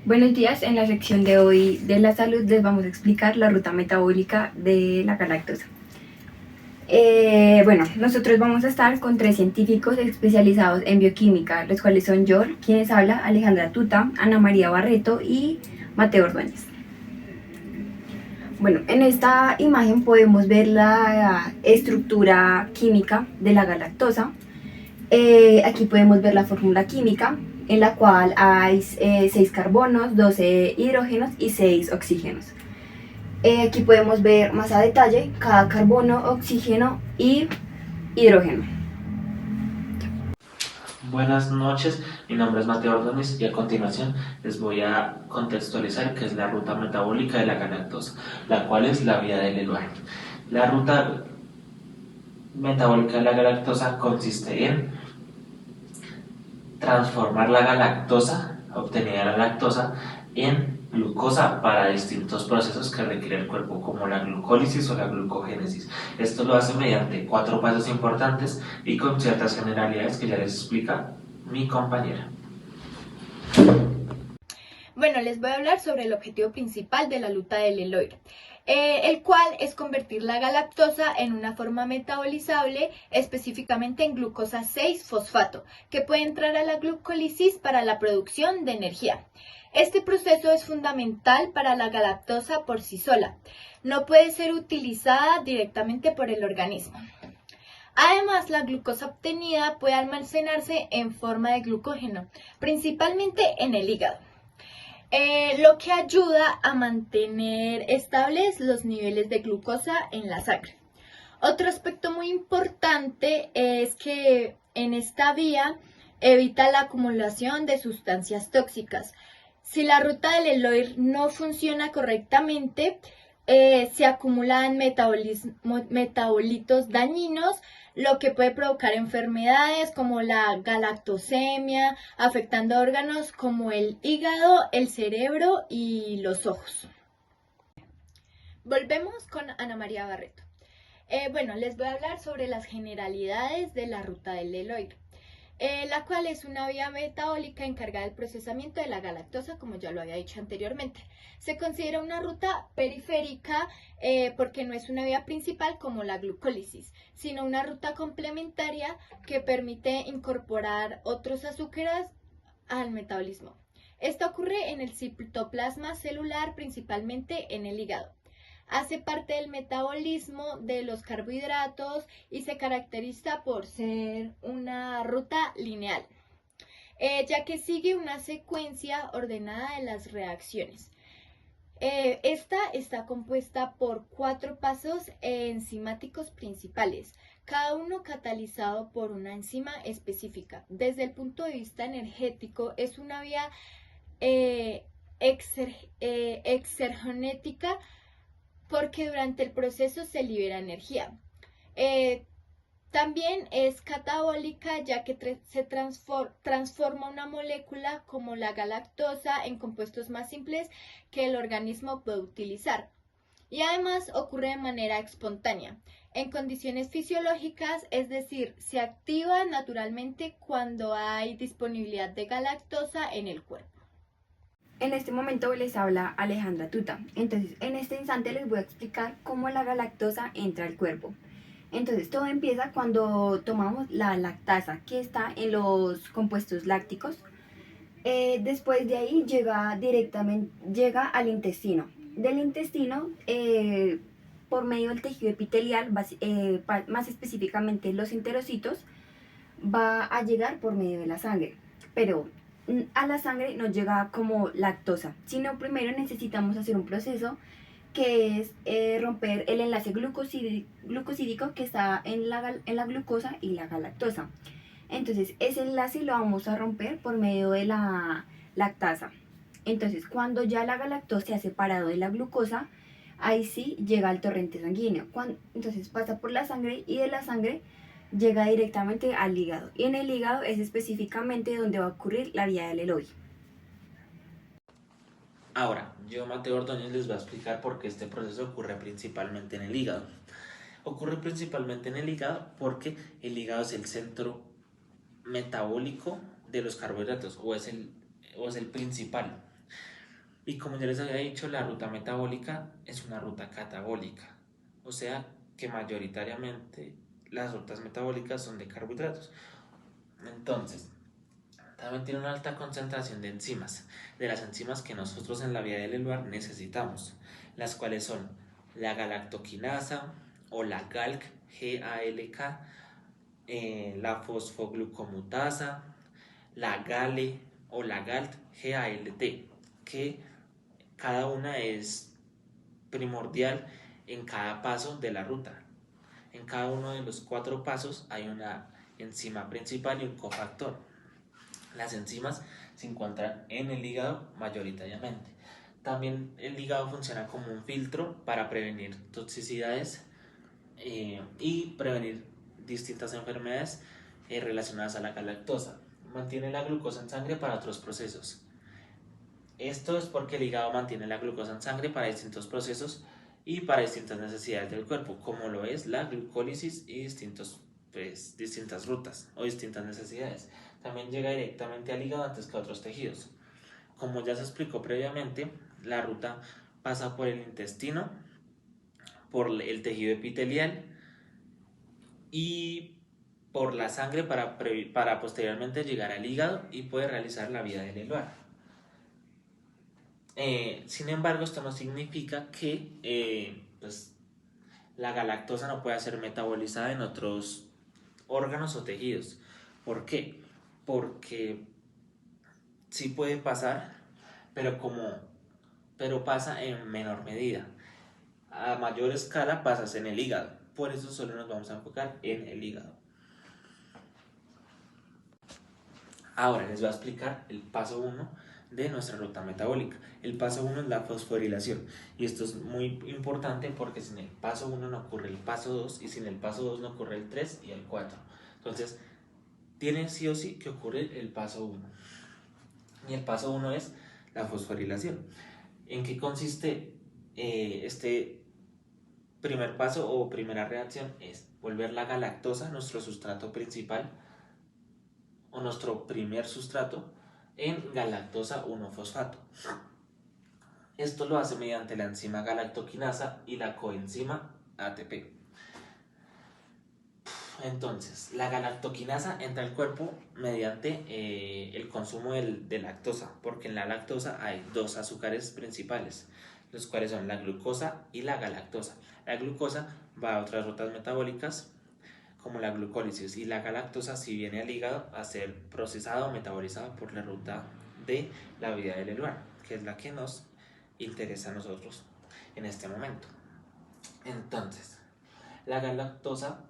Buenos días, en la sección de hoy de la salud les vamos a explicar la ruta metabólica de la galactosa. Nosotros vamos a estar con 3 científicos especializados en bioquímica, los cuales son yo, quienes habla, Alejandra Tuta, Ana María Barreto y Mateo Ordóñez. Bueno, en esta imagen podemos ver la estructura química de la galactosa. Aquí podemos ver la fórmula química, en la cual hay 6 carbonos, 12 hidrógenos y 6 oxígenos. Aquí podemos ver más a detalle cada carbono, oxígeno y hidrógeno. Buenas noches, mi nombre es Mateo Ordóñez y a continuación les voy a contextualizar qué es la ruta metabólica de la galactosa, la cual es la vía del Eluard. La ruta metabólica de la galactosa consiste en transformar la galactosa, obtenida de la lactosa, en glucosa para distintos procesos que requiere el cuerpo, como la glucólisis o la glucogénesis. Esto lo hace mediante 4 pasos importantes y con ciertas generalidades que ya les explica mi compañera. Bueno, les voy a hablar sobre el objetivo principal de la ruta del Eloy, el cual es convertir la galactosa en una forma metabolizable, específicamente en glucosa 6-fosfato, que puede entrar a la glucólisis para la producción de energía. Este proceso es fundamental para la galactosa por sí sola. No puede ser utilizada directamente por el organismo. Además, la glucosa obtenida puede almacenarse en forma de glucógeno, principalmente en el hígado. Lo que ayuda a mantener estables los niveles de glucosa en la sangre. Otro aspecto muy importante es que en esta vía evita la acumulación de sustancias tóxicas. Si la ruta del Eloy no funciona correctamente, se acumulan metabolitos dañinos, lo que puede provocar enfermedades como la galactosemia, afectando órganos como el hígado, el cerebro y los ojos. Volvemos con Ana María Barreto. Les voy a hablar sobre las generalidades de la ruta del Eloy, la cual es una vía metabólica encargada del procesamiento de la galactosa, como ya lo había dicho anteriormente. Se considera una ruta periférica porque no es una vía principal como la glucólisis, sino una ruta complementaria que permite incorporar otros azúcares al metabolismo. Esto ocurre en el citoplasma celular, principalmente en el hígado. Hace parte del metabolismo de los carbohidratos y se caracteriza por ser una ruta lineal, ya que sigue una secuencia ordenada de las reacciones. Esta está compuesta por 4 pasos enzimáticos principales, cada uno catalizado por una enzima específica. Desde el punto de vista energético, es una vía exergética, porque durante el proceso se libera energía. También es catabólica, ya que se transforma una molécula como la galactosa en compuestos más simples que el organismo puede utilizar. Y además ocurre de manera espontánea, en condiciones fisiológicas, es decir, se activa naturalmente cuando hay disponibilidad de galactosa en el cuerpo. En este momento les habla Alejandra Tuta. Entonces, en este instante les voy a explicar cómo la galactosa entra al cuerpo. Entonces, todo empieza cuando tomamos la lactasa, que está en los compuestos lácticos. Después de ahí llega al intestino. Del intestino, por medio del tejido epitelial, más específicamente los enterocitos, va a llegar por medio de la sangre. Pero a la sangre no llega como lactosa, sino primero necesitamos hacer un proceso que es romper el enlace glucosídico que está en la glucosa y la galactosa. Entonces ese enlace lo vamos a romper por medio de la lactasa. Entonces cuando ya la galactosa se ha separado de la glucosa, ahí sí llega al torrente sanguíneo. Entonces pasa por la sangre y de la sangre llega directamente al hígado. Y en el hígado es específicamente donde va a ocurrir la vía del Eloy. Ahora, yo, Mateo Ordóñez, les voy a explicar por qué este proceso ocurre principalmente en el hígado. Ocurre principalmente en el hígado porque el hígado es el centro metabólico de los carbohidratos o es el principal. Y como ya les había dicho, la ruta metabólica es una ruta catabólica, o sea que mayoritariamente las rutas metabólicas son de carbohidratos. Entonces, también tiene una alta concentración de enzimas, de las enzimas que nosotros en la vía del Eluard necesitamos, las cuales son la galactoquinasa o la GALC, GALK, la fosfoglucomutasa, la GALE o la GALT, GALT, que cada una es primordial en cada paso de la ruta. En cada uno de los 4 pasos hay una enzima principal y un cofactor. Las enzimas se encuentran en el hígado mayoritariamente. También el hígado funciona como un filtro para prevenir toxicidades y prevenir distintas enfermedades relacionadas a la galactosa. Mantiene la glucosa en sangre para otros procesos. Esto es porque el hígado mantiene la glucosa en sangre para distintos procesos y para distintas necesidades del cuerpo, como lo es la glucólisis y distintas rutas o distintas necesidades. También llega directamente al hígado antes que a otros tejidos. Como ya se explicó previamente, la ruta pasa por el intestino, por el tejido epitelial y por la sangre para posteriormente llegar al hígado y poder realizar la vía del Eluard. Sin embargo, esto no significa que la galactosa no pueda ser metabolizada en otros órganos o tejidos. ¿Por qué? Porque sí puede pasar, pero pasa en menor medida. A mayor escala pasas en el hígado. Por eso solo nos vamos a enfocar en el hígado. Ahora les voy a explicar el paso 1 de nuestra ruta metabólica. El paso 1 es la fosforilación. Y esto es muy importante porque sin el paso 1 no ocurre el paso 2 y sin el paso 2 no ocurre el 3 y el 4. Entonces, tiene sí o sí que ocurrir el paso 1. Y el paso 1 es la fosforilación. ¿En qué consiste este primer paso o primera reacción? Es volver la galactosa, nuestro sustrato principal o nuestro primer sustrato, en galactosa 1-fosfato. Esto lo hace mediante la enzima galactoquinasa y la coenzima ATP. Entonces, la galactoquinasa entra al cuerpo mediante el consumo de lactosa, porque en la lactosa hay 2 azúcares principales, los cuales son la glucosa y la galactosa. La glucosa va a otras rutas metabólicas como la glucólisis y la galactosa sí viene al hígado a ser procesada o metabolizada por la ruta de la vía del Eluard, que es la que nos interesa a nosotros en este momento. Entonces, la galactosa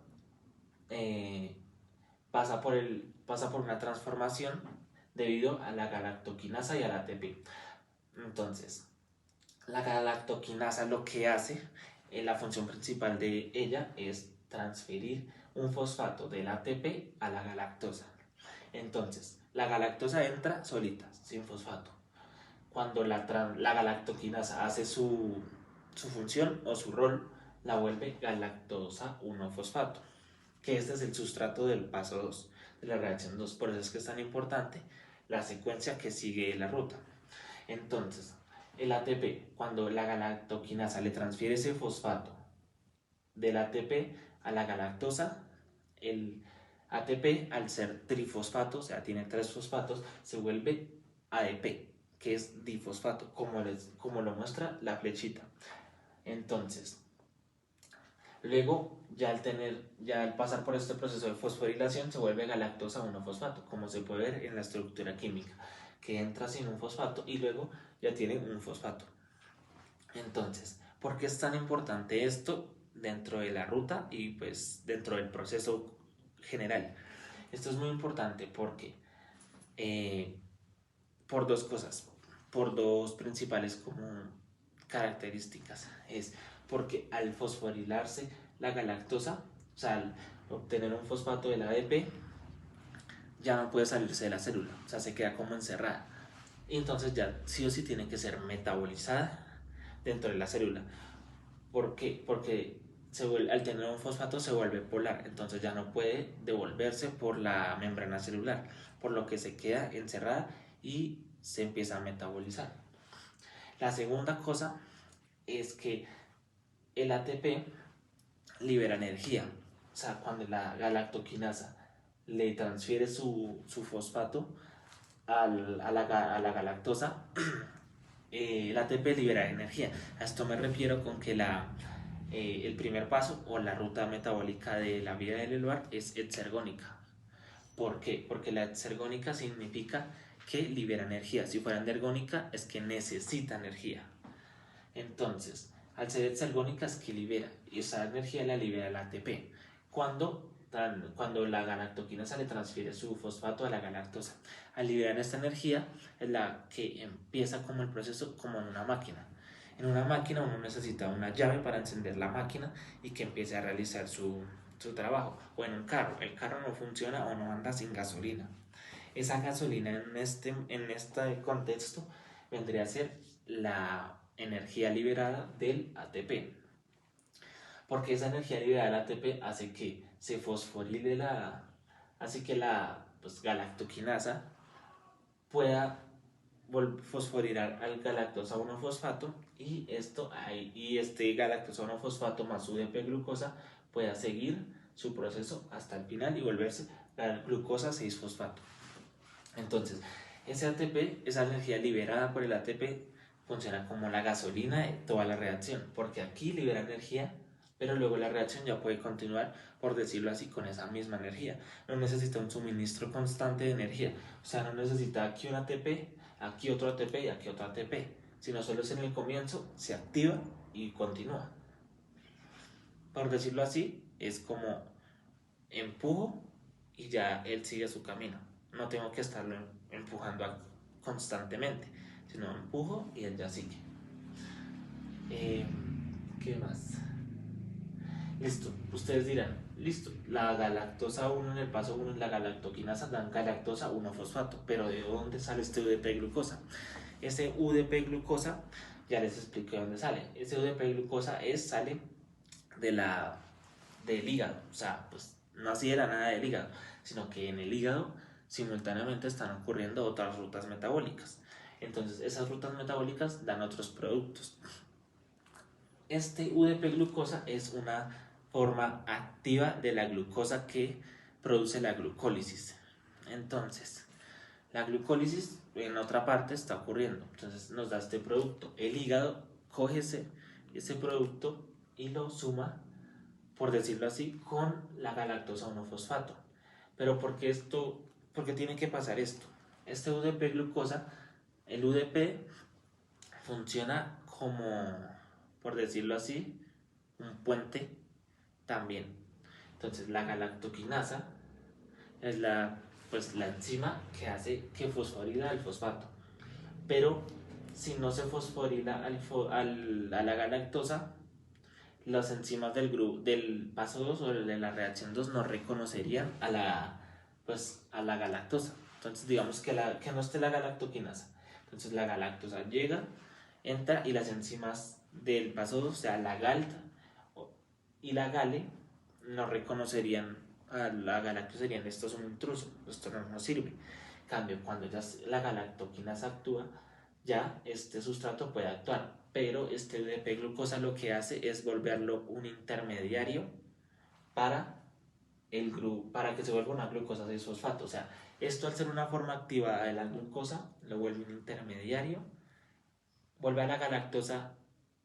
pasa por una transformación debido a la galactoquinasa y al ATP. Entonces, la galactoquinasa lo que hace, la función principal de ella es transferir un fosfato del ATP a la galactosa. Entonces, la galactosa entra solita, sin fosfato. Cuando la galactoquinasa hace su función o su rol, la vuelve galactosa 1-fosfato, que este es el sustrato del paso 2, de la reacción 2. Por eso es que es tan importante la secuencia que sigue la ruta. Entonces, el ATP, cuando la galactoquinasa le transfiere ese fosfato del ATP a la galactosa, el ATP, al ser trifosfato, o sea, tiene 3 fosfatos, se vuelve ADP, que es difosfato, como lo muestra la flechita. Entonces, luego, ya al pasar por este proceso de fosforilación, se vuelve galactosa 1-fosfato, como se puede ver en la estructura química, que entra sin un fosfato y luego ya tiene un fosfato. Entonces, ¿por qué es tan importante esto dentro de la ruta y pues dentro del proceso general? Esto es muy importante porque por 2 cosas, por 2 principales como características. Es porque al fosforilarse la galactosa, o sea, al obtener un fosfato del ADP, ya no puede salirse de la célula, o sea, se queda como encerrada. Y entonces ya sí o sí tiene que ser metabolizada dentro de la célula. ¿Por qué? Porque al tener un fosfato se vuelve polar, entonces ya no puede devolverse por la membrana celular, por lo que se queda encerrada y se empieza a metabolizar. La segunda cosa es que el ATP libera energía. O sea, cuando la galactoquinasa le transfiere su fosfato a la galactosa, el ATP libera energía. A esto me refiero con que el primer paso o la ruta metabólica de la vía del Eluard es exergónica. ¿Por qué? Porque la exergónica significa que libera energía. Si fuera endergónica es que necesita energía. Entonces, al ser exergónica es que libera, y esa energía la libera el ATP. Cuando la galactoquinasa le transfiere su fosfato a la galactosa. Al liberar esta energía es la que empieza como el proceso como en una máquina. En una máquina uno necesita una llave para encender la máquina y que empiece a realizar su trabajo. O en un carro, el carro no funciona o no anda sin gasolina. Esa gasolina en este contexto vendría a ser la energía liberada del ATP. Porque esa energía liberada del ATP hace que se fosforile hace que la galactoquinasa pueda fosforilar al galactosa 1-fosfato y este galactosa 1-fosfato más UDP glucosa pueda seguir su proceso hasta el final y volverse la glucosa 6-fosfato. Entonces, ese ATP, esa energía liberada por el ATP, funciona como la gasolina de toda la reacción, porque aquí libera energía, pero luego la reacción ya puede continuar, por decirlo así, con esa misma energía. No necesita un suministro constante de energía, o sea, no necesita aquí un ATP, aquí otro ATP y aquí otro ATP, sino solo es en el comienzo, se activa y continúa. Por decirlo así, es como empujo y ya él sigue su camino. No tengo que estarlo empujando constantemente, sino empujo y él ya sigue. ¿Qué más? Listo, ustedes dirán, listo, la galactosa 1 en el paso 1 en la galactoquinasa dan galactosa 1-fosfato, pero ¿de dónde sale este UDP glucosa? Ese UDP glucosa, ya les expliqué dónde sale. Ese UDP glucosa sale del hígado, o sea, pues no así era nada del hígado, sino que en el hígado simultáneamente están ocurriendo otras rutas metabólicas. Entonces esas rutas metabólicas dan otros productos. Este UDP glucosa es una forma activa de la glucosa que produce la glucólisis. Entonces, la glucólisis en otra parte está ocurriendo. Entonces nos da este producto. El hígado coge ese producto y lo suma, por decirlo así, con la galactosa 1-fosfato. Pero ¿por qué tiene que pasar esto? Este UDP glucosa, el UDP funciona como, por decirlo así, un puente también. Entonces la galactoquinasa es la enzima que hace que fosforila el fosfato. Pero si no se fosforila a la galactosa, las enzimas del paso 2 o de la reacción 2 no reconocerían a la galactosa. Entonces digamos que no esté la galactoquinasa. Entonces la galactosa llega, entra y las enzimas del paso 2, o sea la GALT y la GALE, no reconocerían a la galactosa, serían esto es un intruso, esto no nos sirve. En cambio, cuando ya la galactoquinasa actúa, ya este sustrato puede actuar, pero este UDP glucosa lo que hace es volverlo un intermediario para que se vuelva una glucosa 6-fosfato. O sea, esto al ser una forma activa de la glucosa, lo vuelve un intermediario, vuelve a la galactosa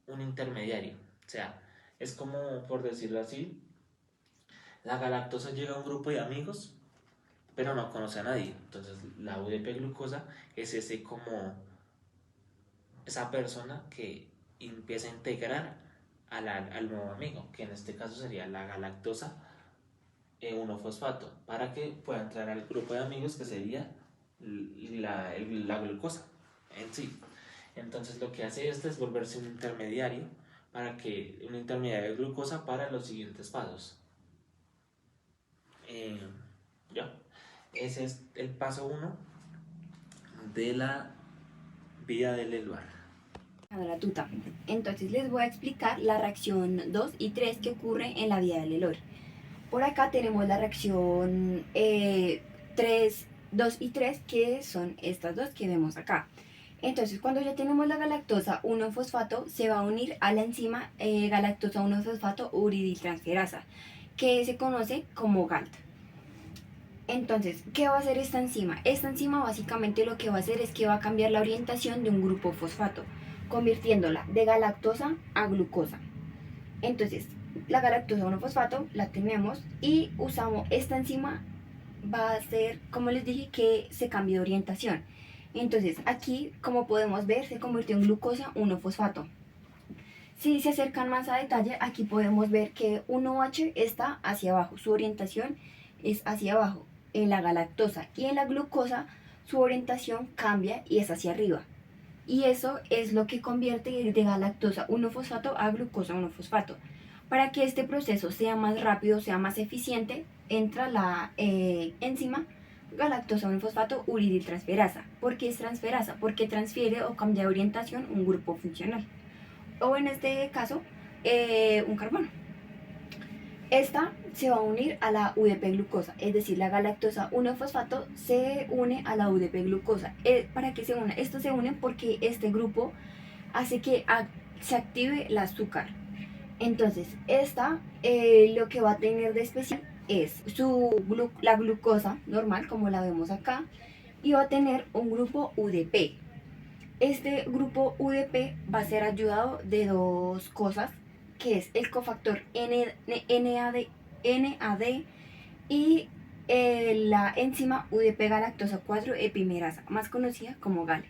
un intermediario. O sea, es como, por decirlo así, la galactosa llega a un grupo de amigos, pero no conoce a nadie. Entonces la UDP glucosa es esa persona que empieza a integrar al nuevo amigo, que en este caso sería la galactosa 1-fosfato, para que pueda entrar al grupo de amigos que sería la glucosa en sí. Entonces lo que hace es volverse un intermediario de glucosa para los siguientes pasos. Ese es el paso 1 de la vía del Eluard. Tuta. Entonces les voy a explicar la reacción 2 y 3 que ocurre en la vía del Eluard. Por acá tenemos la reacción 2 y 3, que son estas dos que vemos acá. Entonces, cuando ya tenemos la galactosa 1-fosfato, se va a unir a la enzima galactosa 1-fosfato uridiltransferasa, que se conoce como GALT. Entonces, ¿qué va a hacer esta enzima? Esta enzima básicamente lo que va a hacer es que va a cambiar la orientación de un grupo fosfato, convirtiéndola de galactosa a glucosa. Entonces, la galactosa 1-fosfato la tenemos y usamos esta enzima, va a hacer, como les dije, que se cambie de orientación. Entonces, aquí, como podemos ver, se convirtió en glucosa 1-fosfato. Si se acercan más a detalle, aquí podemos ver que 1H está hacia abajo, su orientación es hacia abajo en la galactosa, y en la glucosa su orientación cambia y es hacia arriba. Y eso es lo que convierte de galactosa 1-fosfato a glucosa 1-fosfato. Para que este proceso sea más rápido, sea más eficiente, entra la enzima galactosa 1-fosfato uridiltransferasa. ¿Por qué es transferasa? Porque transfiere o cambia de orientación un grupo funcional, o en este caso un carbono. Esta se va a unir a la UDP-glucosa, es decir, la galactosa 1-fosfato se une a la UDP-glucosa. ¿Para qué se une? Esto se une porque este grupo hace que se active el azúcar. Entonces, esta lo que va a tener de especial es la glucosa normal, como la vemos acá, y va a tener un grupo UDP. Este grupo UDP va a ser ayudado de dos cosas, que es el cofactor NAD y la enzima UDP galactosa 4 epimerasa, más conocida como GAL.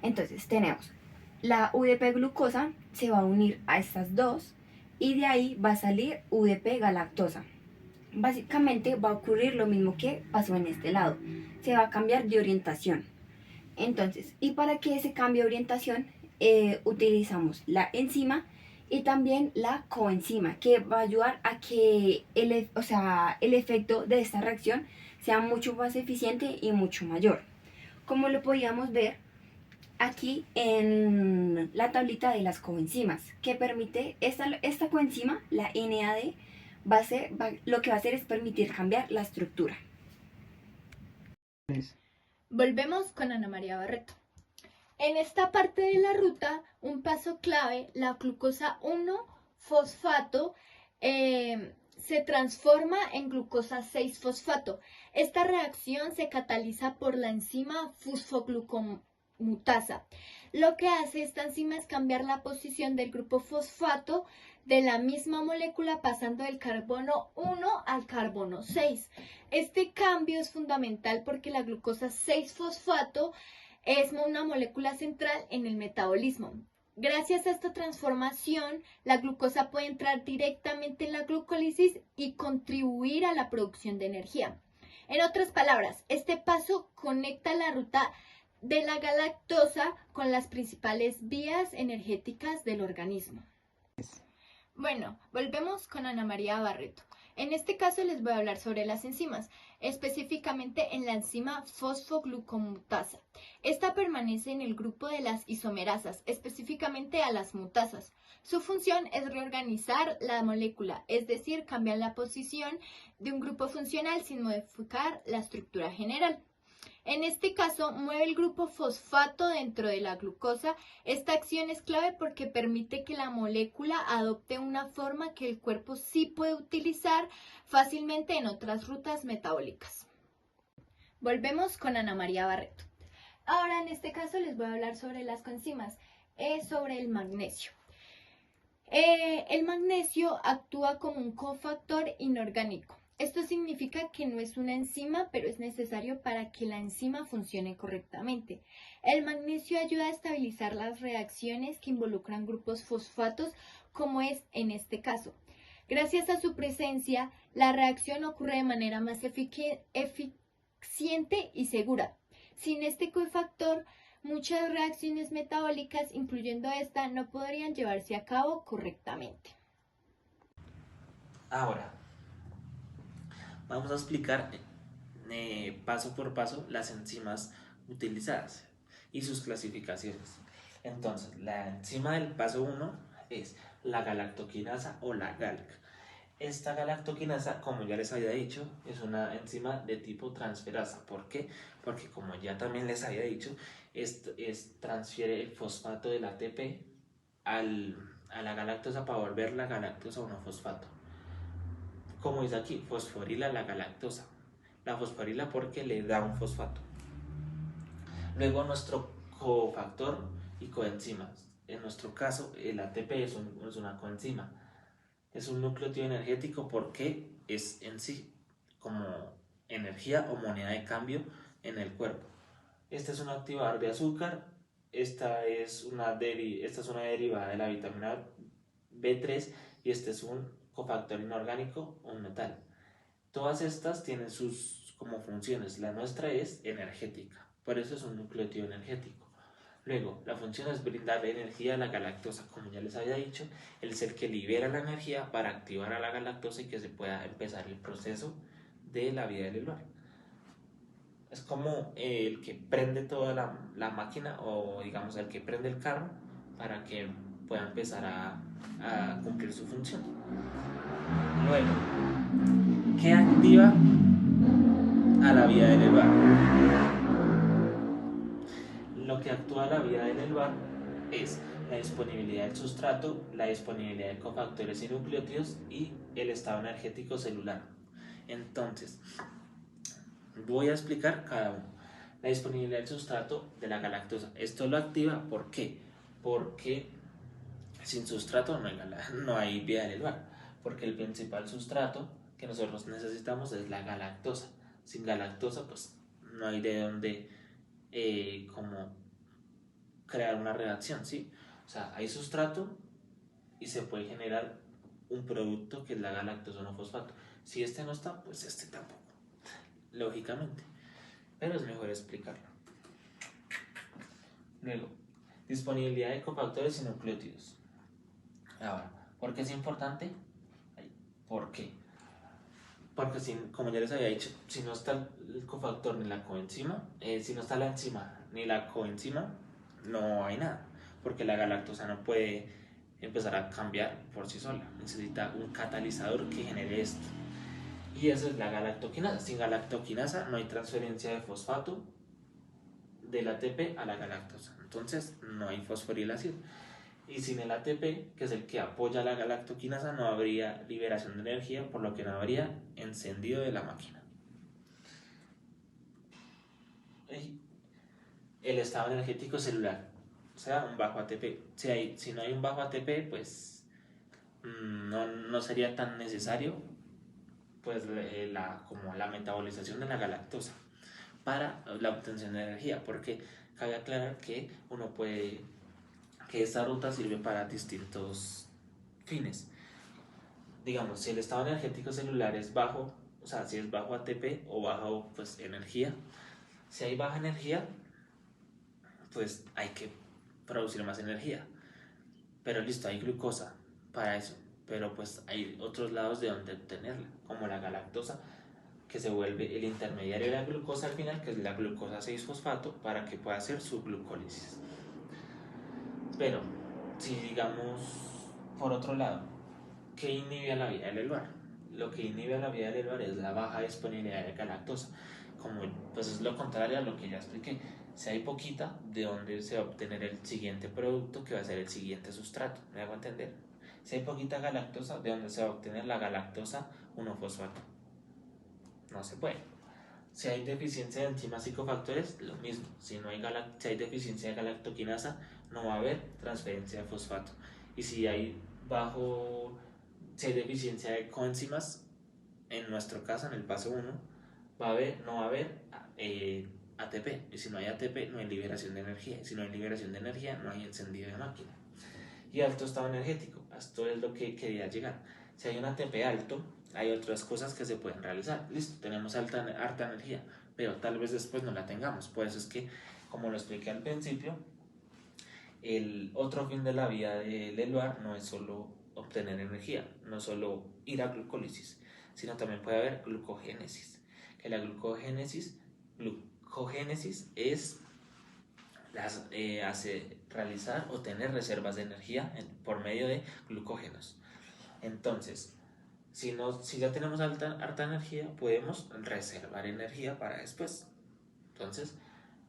Entonces tenemos la UDP glucosa, se va a unir a estas dos y de ahí va a salir UDP galactosa. Básicamente va a ocurrir lo mismo que pasó en este lado, se va a cambiar de orientación. Entonces, y para que se cambie de orientación, utilizamos la enzima y también la coenzima, que va a ayudar a que el efecto de esta reacción sea mucho más eficiente y mucho mayor. Como lo podíamos ver aquí en la tablita de las coenzimas, que permite, esta coenzima, la NAD, lo que va a hacer es permitir cambiar la estructura. Volvemos con Ana María Barreto. En esta parte de la ruta, un paso clave, la glucosa 1-fosfato se transforma en glucosa 6-fosfato. Esta reacción se cataliza por la enzima fosfoglucomutasa. Lo que hace esta enzima es cambiar la posición del grupo fosfato de la misma molécula, pasando del carbono 1 al carbono 6. Este cambio es fundamental porque la glucosa 6-fosfato es una molécula central en el metabolismo. Gracias a esta transformación, la glucosa puede entrar directamente en la glucólisis y contribuir a la producción de energía. En otras palabras, este paso conecta la ruta de la galactosa con las principales vías energéticas del organismo. Bueno, volvemos con Ana María Barreto. En este caso les voy a hablar sobre las enzimas, específicamente en la enzima fosfoglucomutasa. Esta permanece en el grupo de las isomerasas, específicamente a las mutasas. Su función es reorganizar la molécula, es decir, cambiar la posición de un grupo funcional sin modificar la estructura general. En este caso, mueve el grupo fosfato dentro de la glucosa. Esta acción es clave porque permite que la molécula adopte una forma que el cuerpo sí puede utilizar fácilmente en otras rutas metabólicas. Volvemos con Ana María Barreto. Ahora, en este caso, les voy a hablar sobre las coenzimas, sobre el magnesio. El magnesio actúa como un cofactor inorgánico. Esto significa que no es una enzima, pero es necesario para que la enzima funcione correctamente. El magnesio ayuda a estabilizar las reacciones que involucran grupos fosfatos, como es en este caso. Gracias a su presencia, la reacción ocurre de manera más eficiente y segura. Sin este cofactor, muchas reacciones metabólicas, incluyendo esta, no podrían llevarse a cabo correctamente. Ahora, vamos a explicar paso por paso las enzimas utilizadas y sus clasificaciones. Entonces, la enzima del paso 1 es la galactoquinasa o la GALC. Esta galactoquinasa, como ya les había dicho, es una enzima de tipo transferasa. ¿Por qué? Porque como ya también les había dicho, transfiere el fosfato del ATP a la galactosa para volver la galactosa a un fosfato. Como dice aquí, fosforila la galactosa. La fosforila porque le da un fosfato. Luego nuestro cofactor y coenzima. En nuestro caso, el ATP es una coenzima. Es un nucleótido energético porque es en sí como energía o moneda de cambio en el cuerpo. Este es un activador de azúcar. Esta es una derivada de la vitamina B3 y este es un cofactor inorgánico, un metal. Todas estas tienen sus como funciones. La nuestra es energética, por eso es un nucleótido energético. Luego, la función es brindar energía a la galactosa, como ya les había dicho, él es el que libera la energía para activar a la galactosa y que se pueda empezar el proceso de la vida del lugar. Es como el que prende toda la máquina o digamos el que prende el carro para que pueda empezar a cumplir su función. Luego, ¿qué activa a la vida del lugar? Lo que actúa a la vida del lugar es la disponibilidad del sustrato, la disponibilidad de cofactores y nucleótidos y el estado energético celular. Entonces, voy a explicar cada uno. La disponibilidad del sustrato de la galactosa. Esto lo activa, ¿por qué? Porque sin sustrato no hay vida del lugar. Porque el principal sustrato que nosotros necesitamos es la galactosa. Sin galactosa, pues no hay de dónde como crear una reacción, ¿sí? O sea, hay sustrato y se puede generar un producto que es la galactosa no fosfato. Si este no está, pues este tampoco, lógicamente. Pero es mejor explicarlo. Luego, disponibilidad de cofactores y nucleótidos. Ahora, ¿por qué es importante? ¿Por qué? Porque como ya les había dicho, si no está el cofactor ni la coenzima, si no está la enzima ni la coenzima, no hay nada. Porque la galactosa no puede empezar a cambiar por sí sola. Necesita un catalizador que genere esto. Y eso es la galactoquinasa. Sin galactoquinasa no hay transferencia de fosfato del ATP a la galactosa. Entonces no hay fosforilación. Y sin el ATP, que es el que apoya la galactoquinasa, no habría liberación de energía, por lo que no habría encendido de la máquina. Y el estado energético celular, o sea, un bajo ATP. Si no hay un bajo ATP, pues no sería tan necesario pues, como la metabolización de la galactosa para la obtención de energía, porque cabe aclarar que que esta ruta sirve para distintos fines. Digamos, si el estado energético celular es bajo, o sea, si es bajo ATP o bajo pues energía, si hay baja energía, pues hay que producir más energía. Pero listo, hay glucosa para eso, pero pues hay otros lados de donde obtenerla, como la galactosa, que se vuelve el intermediario de la glucosa al final, que es la glucosa 6-fosfato, para que pueda hacer su glucólisis. Pero, si digamos, por otro lado, ¿qué inhibe a la vida del lugar? Lo que inhibe a la vida del lugar es la baja disponibilidad de galactosa, como pues es lo contrario a lo que ya expliqué. Si hay poquita, ¿de dónde se va a obtener el siguiente producto que va a ser el siguiente sustrato? ¿Me hago entender? Si hay poquita galactosa, ¿de dónde se va a obtener la galactosa 1-fosfato? No se puede. Si hay deficiencia de enzimas y cofactores, lo mismo. Si hay deficiencia de galactoquinasa, no va a haber transferencia de fosfato. Y si hay deficiencia de coenzimas, en nuestro caso, en el paso 1, no va a haber ATP. Y si no hay ATP, no hay liberación de energía. Y si no hay liberación de energía, no hay encendido de máquina. Y alto estado energético. Esto es lo que quería llegar. Si hay un ATP alto, hay otras cosas que se pueden realizar. Listo, tenemos harta energía, pero tal vez después no la tengamos. Por eso es que, como lo expliqué al principio, el otro fin de la vida del ELUAR no es solo obtener energía, no solo ir a glucólisis, sino también puede haber glucogénesis. Que la glucogénesis es hace realizar o tener reservas de energía por medio de glucógenos. Entonces, Si ya tenemos harta energía, podemos reservar energía para después. Entonces,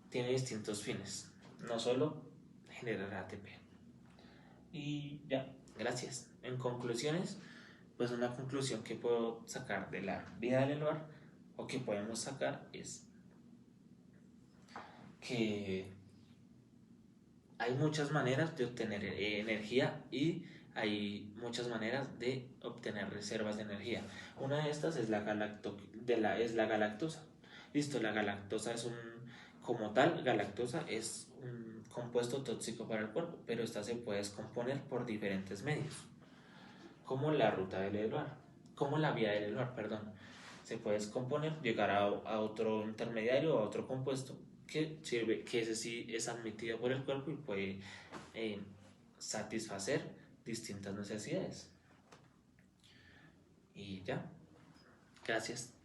tiene distintos fines, no solo generar ATP. Y ya, gracias. En conclusiones, pues una conclusión que puedo sacar de la vida del Eloy, o que podemos sacar, es que hay muchas maneras de obtener energía y hay muchas maneras de obtener reservas de energía. Una de estas es la galactosa. Listo, la galactosa como tal, galactosa es un compuesto tóxico para el cuerpo, pero esta se puede descomponer por diferentes medios, como la ruta del Eloy, como la vía del Eloy, perdón. Se puede descomponer, llegar a otro intermediario, a otro compuesto que sirve, que ese sí es admitido por el cuerpo y puede satisfacer distintas necesidades. Y ya, gracias.